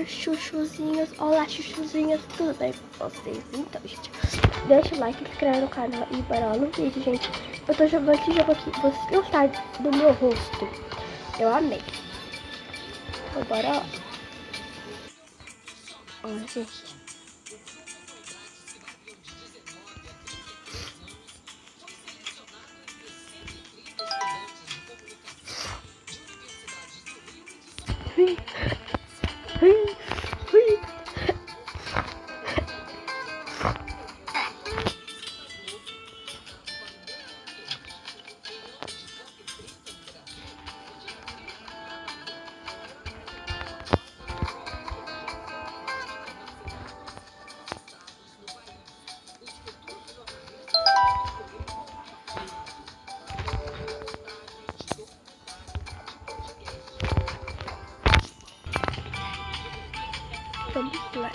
chuchuzinhos. Olá, chuchuzinhas, tudo bem com vocês? Então, gente, deixa o like, se inscreve no canal e bora lá no vídeo, gente. Eu tô jogando esse jogo aqui, vocês gostaram do meu rosto? Eu amei. Então, bora lá. Ó, gente. Hui, hui, hui. Vamos lá.